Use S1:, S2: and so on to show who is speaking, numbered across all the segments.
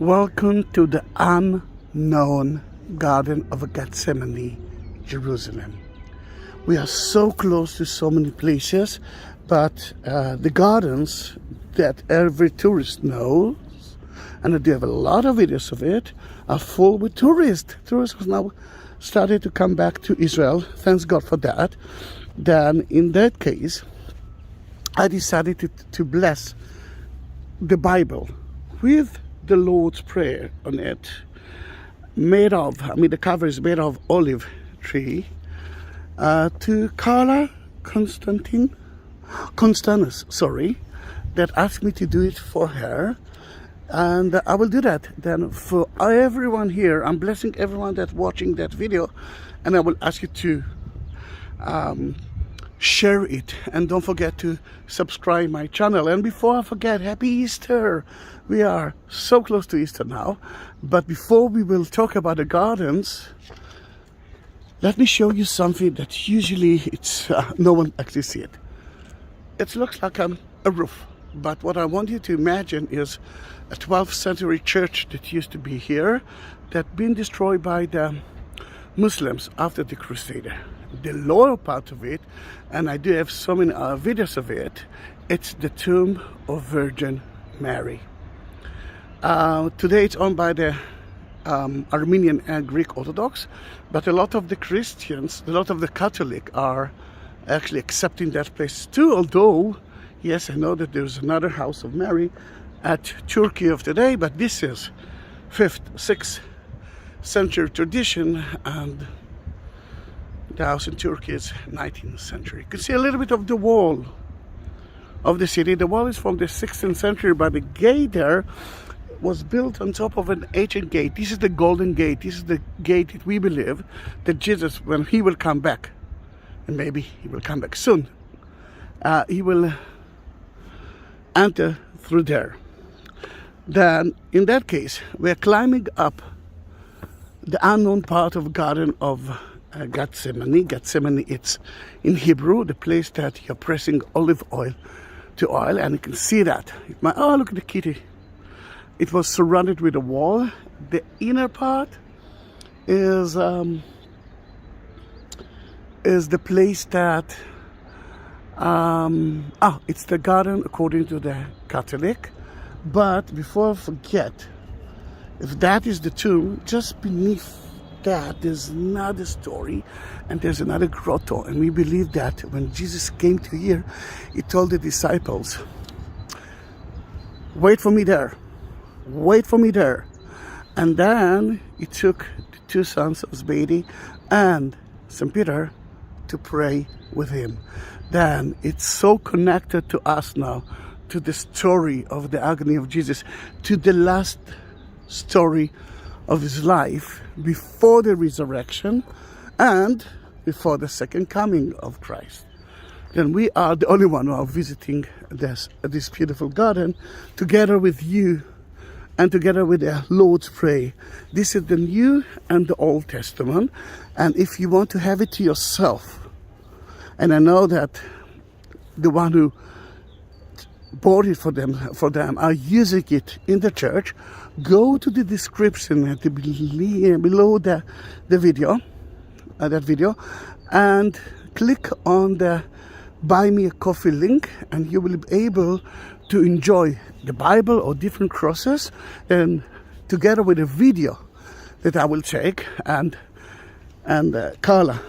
S1: Welcome to the unknown Garden of Gethsemane, Jerusalem. We are so close to so many places, but the gardens that every tourist knows, and I do have a lot of videos of it, are full with tourists. Tourists have now started to come back to Israel. Thanks God for that. Then in that case, I decided to bless the Bible with the Lord's Prayer on it, the cover is made of olive tree, to Carla Constantinus, that asked me to do it for her, and I will do that. Then for everyone here, I'm blessing everyone that's watching that video, and I will ask you to share it, and don't forget to subscribe my channel. And before I forget, happy Easter. We are so close to Easter now, but before we will talk about the gardens, let me show you something that usually it's no one actually see it. It looks like a roof, but what I want you to imagine is a 12th century church that used to be here, that been destroyed by the Muslims after the Crusader. The lower part of it, and I do have so many videos of it, it's the tomb of Virgin Mary. Today it's owned by the Armenian and Greek Orthodox, but a lot of the Christians, a lot of the Catholic are actually accepting that place too, although, yes, I know that there's another house of Mary at Turkey of today, but this is 5th, 6th century tradition, and the house in Turkey is 19th century. You can see a little bit of the wall of the city. The wall is from the 16th century, but the gate there was built on top of an ancient gate. This is the Golden Gate. This is the gate that we believe that Jesus, when he will come back, and maybe he will come back soon, he will enter through there. Then, in that case, we are climbing up the unknown part of Garden of Gethsemane. Gethsemane, it's in Hebrew, the place that you're pressing olive oil to oil, and you can see that. Oh, look at the kitty. It was surrounded with a wall. The inner part is the place that it's the garden according to the Catholic. But before I forget, if that is the tomb, just beneath that there's another story, and there's another grotto, and we believe that when Jesus came to here, he told the disciples, wait for me there, and then he took the two sons of Zebedee and St. Peter to pray with him. Then it's so connected to us now, to the story of the agony of Jesus, to the last story of his life before the resurrection and before the second coming of Christ. Then we are the only one who are visiting this beautiful garden together with you and together with the Lord's Prayer. This is the New and the Old Testament, and if you want to have it to yourself, and I know that the one who bought it for them are using it in the church, go to the description at the below the video, that video, and click on the Buy Me a Coffee link, and you will be able to enjoy the Bible or different crosses, and together with a video that I will take. And Carla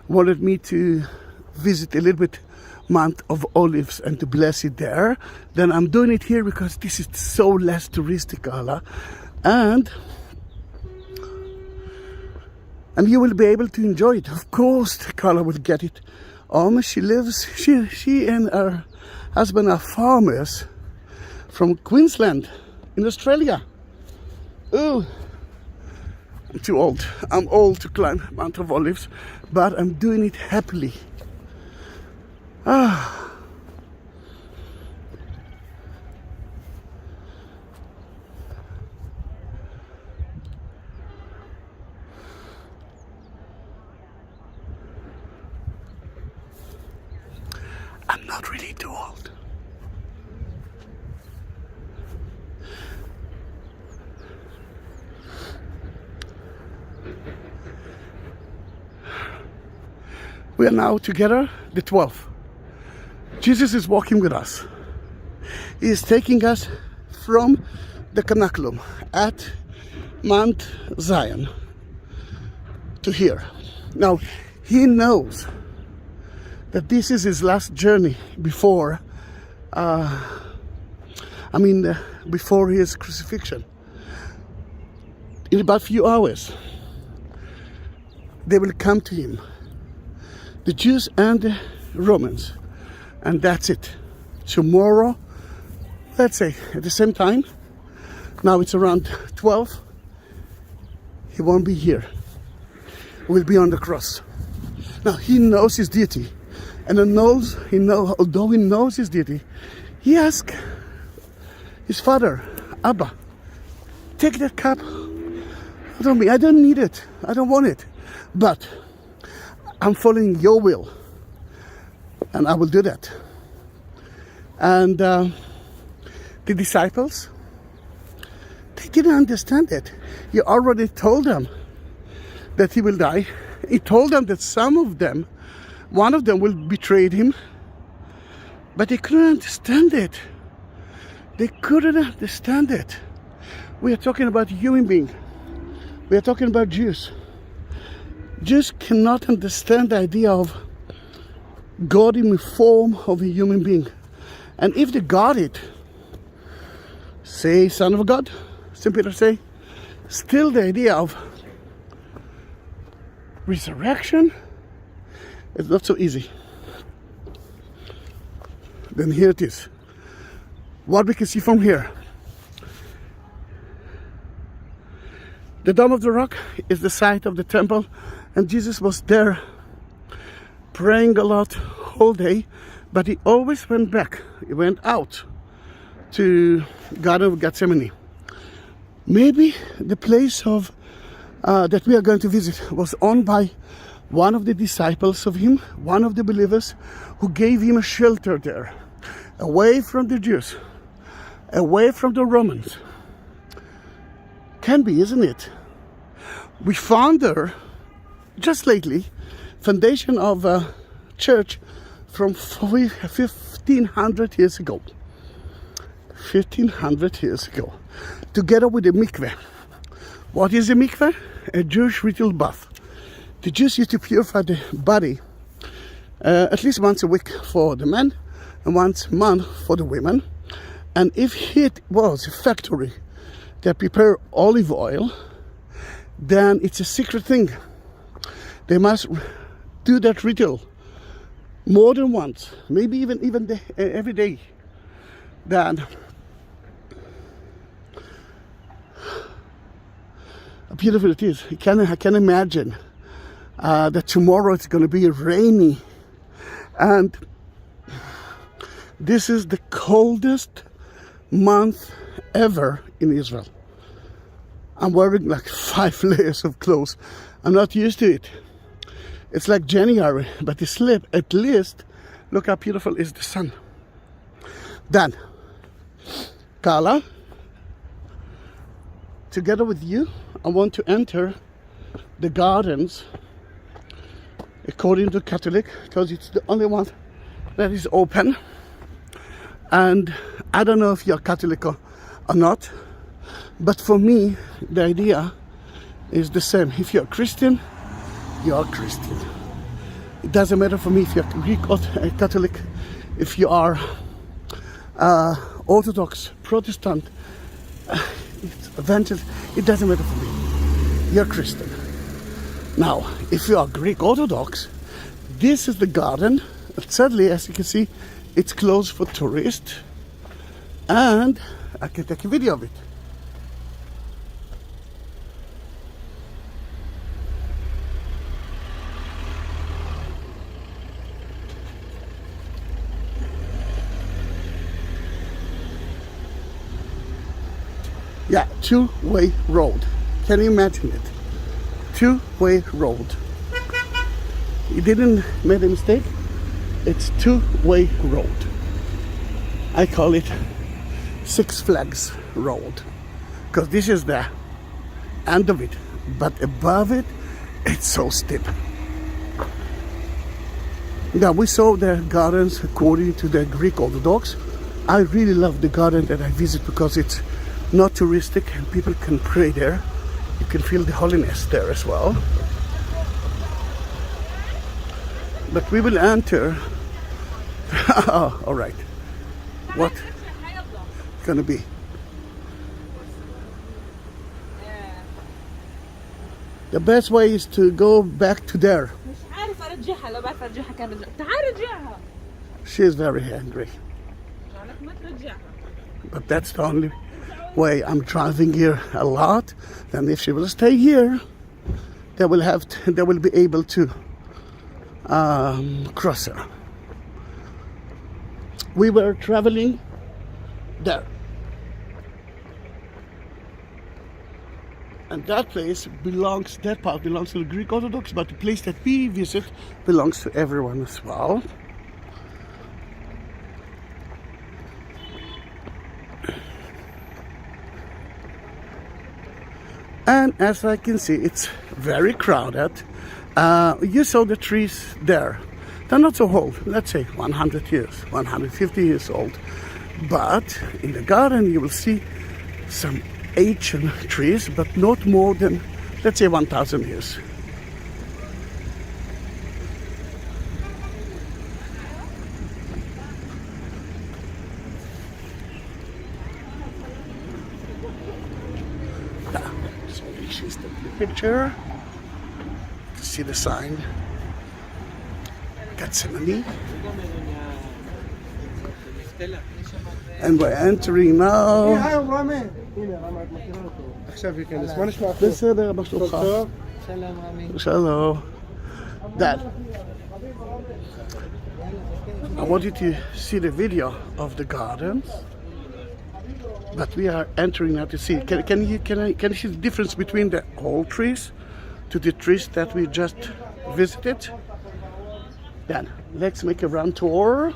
S1: wanted me to visit a little bit Mount of Olives and to bless it there. Then I'm doing it here because this is so less touristic, Carla, and you will be able to enjoy it. Of course, Carla will get it. She and her husband are farmers from Queensland in Australia. Oh, I'm too old. I'm old to climb Mount of Olives, but I'm doing it happily. I'm not really too old. We are now together, the 12th. Jesus is walking with us. He is taking us from the Canaculum at Mount Zion to here. Now, he knows that this is his last journey before, before his crucifixion. In about a few hours, they will come to him, the Jews and the Romans, and that's it. Tomorrow, let's say at the same time, now it's around 12, he won't be here. He will be on the cross. Now he knows his deity, and although he knows his deity, he asks his father, Abba, take that cup from me. I don't need it. I don't want it. But I'm following your will, and I will do that. And the disciples, they didn't understand it. He already told them that he will die. He told them that one of them will betray him, but they couldn't understand it. They couldn't understand it. We are talking about human beings. We are talking about Jews. Jews cannot understand the idea of God in the form of a human being. And if they got it, say Son of God, St. Peter say, still the idea of resurrection is not so easy. Then here it is. What we can see from here. The Dome of the Rock is the site of the temple, and Jesus was there praying a lot whole day, but he always went back. He went out to Garden of Gethsemane. Maybe the place of that we are going to visit was owned by one of the disciples of him, one of the believers who gave him a shelter there, away from the Jews, away from the Romans. Can be, isn't it? We found there, just lately, foundation of a church from 1500 years ago. 1500 years ago, together with a mikveh. What is a mikveh? A Jewish ritual bath. The Jews used to purify the body at least once a week for the men and once a month for the women. And if it was a factory that prepare olive oil, then it's a secret thing. They must do that ritual more than once, maybe even every day. Then how beautiful it is. I can imagine that tomorrow it's going to be rainy, and this is the coldest month ever in Israel. I'm wearing like 5 layers of clothes. I'm not used to it. It's like January, but it's at least look how beautiful is the sun. Then, Carla, together with you, I want to enter the gardens according to Catholic, because it's the only one that is open. And I don't know if you're Catholic or not, but for me, the idea is the same. If you're Christian, you're Christian. It doesn't matter for me if you're Greek or Catholic, if you are Orthodox, Protestant, Evangelist, it doesn't matter for me. You're Christian. Now, if you are Greek Orthodox, this is the garden. Sadly, as you can see, it's closed for tourists, and I can take a video of it. Yeah, two-way road. Can you imagine it? Two-way road. You didn't make a mistake. It's two-way road. I call it Six Flags Road, because this is the end of it, but above it, it's so steep. Yeah, we saw the gardens according to the Greek Orthodox. I really love the garden that I visit because it's not touristic and people can pray there. You can feel the holiness there as well. But we will enter. Oh, all right. What gonna be? The best way is to go back to there. She is very angry. But that's the only way. I'm driving here a lot, and if she will stay here, they will be able to cross her. We were traveling there, and that part belongs to the Greek Orthodox, but the place that we visit belongs to everyone as well. And as I can see, it's very crowded. You saw the trees there. They're not so old, let's say 100 years, 150 years old. But in the garden you will see some ancient trees, but not more than, let's say, 1,000 years. So she's the picture. To see the sign. Gethsemane. And we're entering now. Hello. Dad, I want you to see the video of the gardens, but we are entering now to see. Can you see the difference between the old trees to the trees that we just visited? Then let's make a round tour.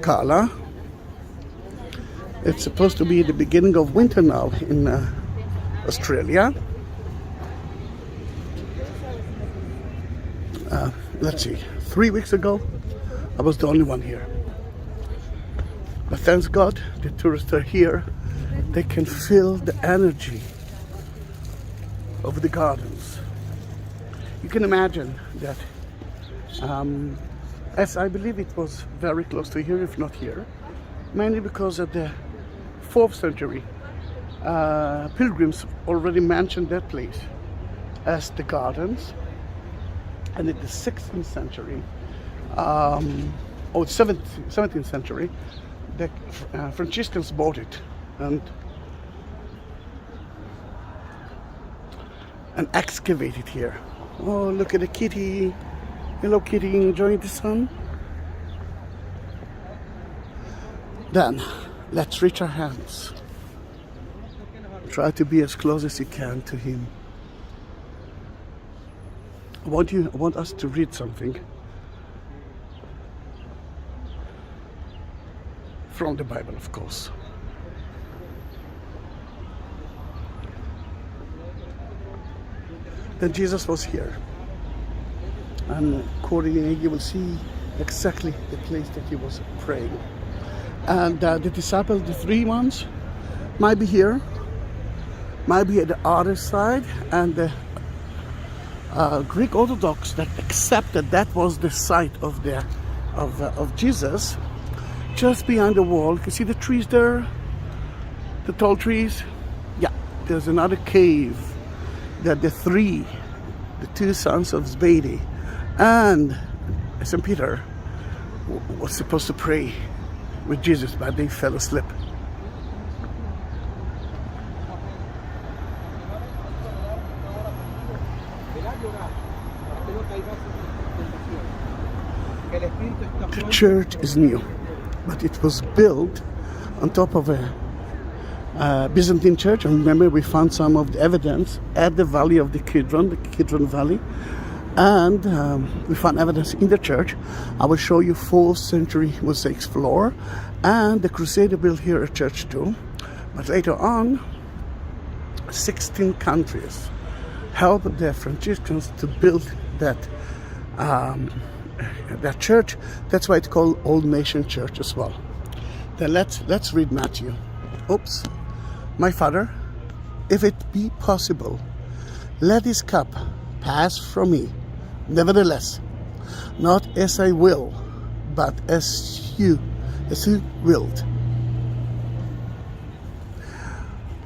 S1: Carla, it's supposed to be the beginning of winter now in Australia. Let's see, 3 weeks ago I was the only one here, but thanks God the tourists are here. They can feel the energy of the gardens. You can imagine that, as I believe it was very close to here, if not here, mainly because of the 4th century. Pilgrims already mentioned that place as the gardens, and in the 16th century, or 17th century, the Franciscans bought it and excavated here. Oh, look at the kitty. Hello, kitty, enjoying the sun? Then, let's reach our hands. Try to be as close as you can to him. I want us to read something from the Bible, of course. Then Jesus was here, and accordingly you will see exactly the place that he was praying. And the disciples, the 3 ones, might be here, might be at the other side, and the Greek Orthodox that accepted that was the site of Jesus, just behind the wall. You can see the trees there, the tall trees. Yeah, there's another cave that the 2 sons of Zebedee and St. Peter was supposed to pray with Jesus, but they fell asleep. The church is new, but it was built on top of a Byzantine church. And remember, we found some of the evidence at the valley of the Kidron Valley, and we found evidence in the church. I will show you 4th century mosaic floor, and the Crusader built here a church too. But later on, 16 countries helped the Franciscans to build that that church. That's why it's called Old Nation Church as well. Then let's read Matthew. Oops. My Father, if it be possible, let this cup pass from me. Nevertheless, not as I will, but as you willed.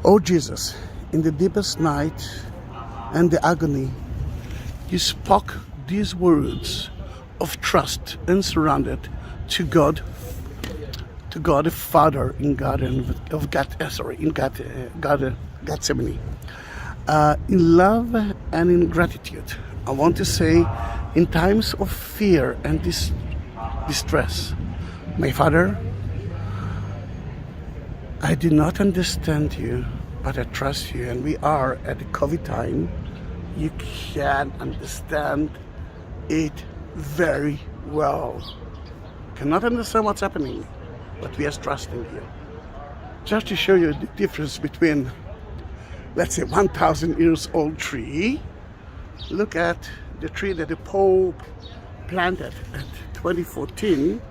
S1: O Jesus, in the deepest night and the agony, you spoke these words of trust and surrendered to God the Father in Garden of Gethsemane. In love and in gratitude, I want to say, in times of fear and distress, my Father, I did not understand you, but I trust you. And we are at the COVID time. You can understand it very well. Cannot understand what's happening, but we are trusting you. Just to show you the difference between, let's say, 1,000 years old tree. Look at the tree that the Pope planted at 2014.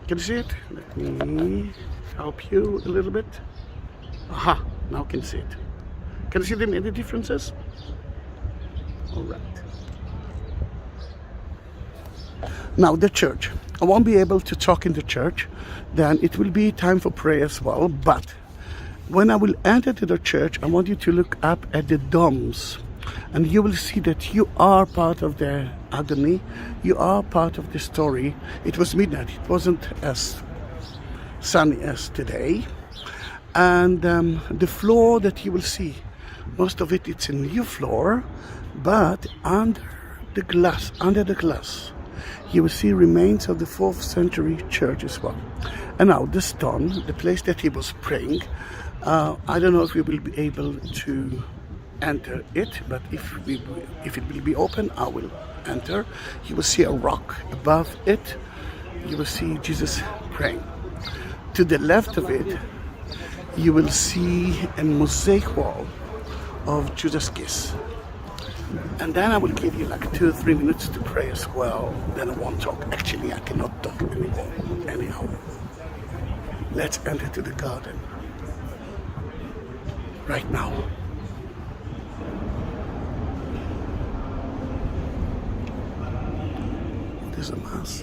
S1: Can you see it? Let me help you a little bit. Aha, now can you see it. Can you see the differences? All right. Now the church. I won't be able to talk in the church. Then it will be time for prayer as well. But when I will enter to the church, I want you to look up at the domes. And you will see that you are part of the agony. You are part of the story. It was midnight. It wasn't as sunny as today. And the floor that you will see, most of it, it's a new floor. But under the glass, you will see remains of the 4th century church as well. And now the stone, the place that he was praying, I don't know if we will be able to enter it, but if it will be open, I will enter. You will see a rock above it. You will see Jesus praying. To the left of it, you will see a mosaic wall of Judas' kiss. And then I will give you like 2 or 3 minutes to pray as well. Then I won't talk. Actually, I cannot talk anymore. Anyhow, let's enter to the garden right now. There's a mass.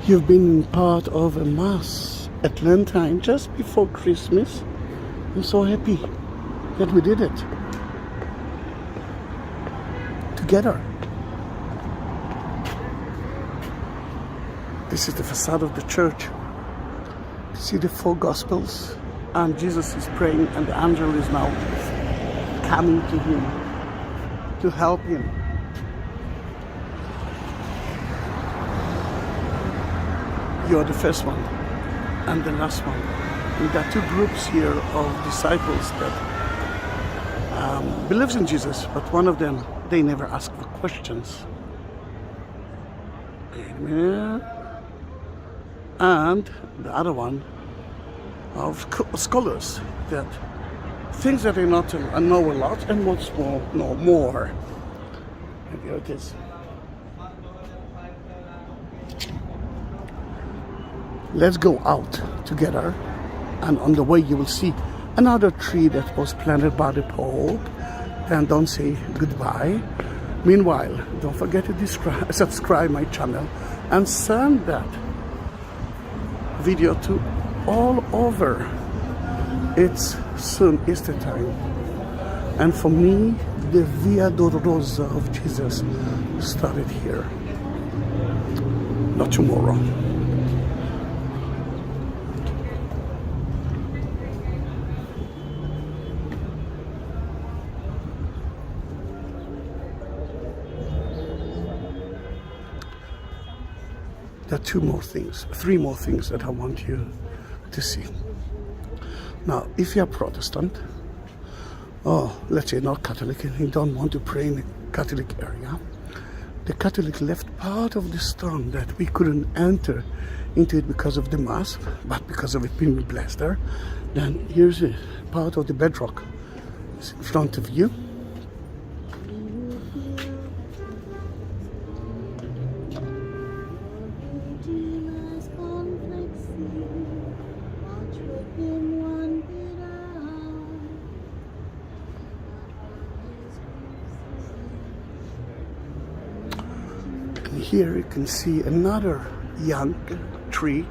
S1: You've been part of a mass at Lentine just before Christmas. I'm so happy that we did it together. This is the facade of the church. You see the four Gospels, and Jesus is praying, and the angel is now coming to him to help him. You're the first one and the last one. And there are two groups here of disciples that believes in Jesus, but one of them, they never ask for questions. Amen. And the other one of scholars that things that they not know a lot and wants more, know more. And here it is. Let's go out together, and on the way you will see another tree that was planted by the Pope. And don't say goodbye. Meanwhile, don't forget to subscribe my channel and send that video to all over. It's soon Easter time, and for me the Via Dolorosa of Jesus started here, not tomorrow. There are three more things that I want you to see. Now, if you are Protestant, or let's say not Catholic, and you don't want to pray in a Catholic area, the Catholic left part of the stone that we couldn't enter into it because of the Mass, but because of it being blessed there, then here's a part of the bedrock. It's in front of you. Here you can see another young tree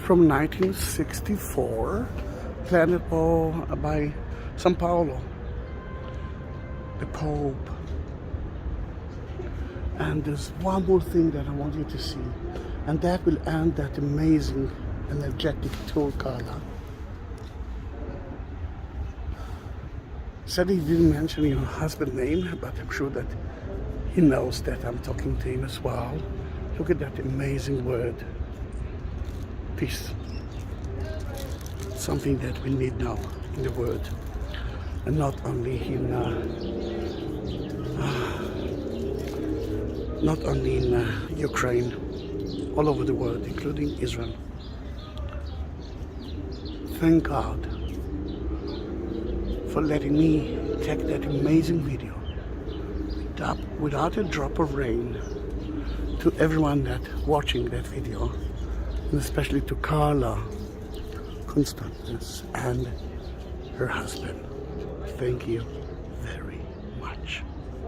S1: from 1964, planted by São Paulo, the Pope. And there's one more thing that I want you to see, and that will end that amazing energetic tour, Carla. Said he didn't mention your husband's name, but I'm sure that he knows that I'm talking to him as well. Look at that amazing word, peace. Something that we need now in the world, and not only in Ukraine, all over the world, including Israel. Thank God for letting me take that amazing video without a drop of rain, to everyone that watching that video, and especially to Carla Constantis and her husband. Thank you very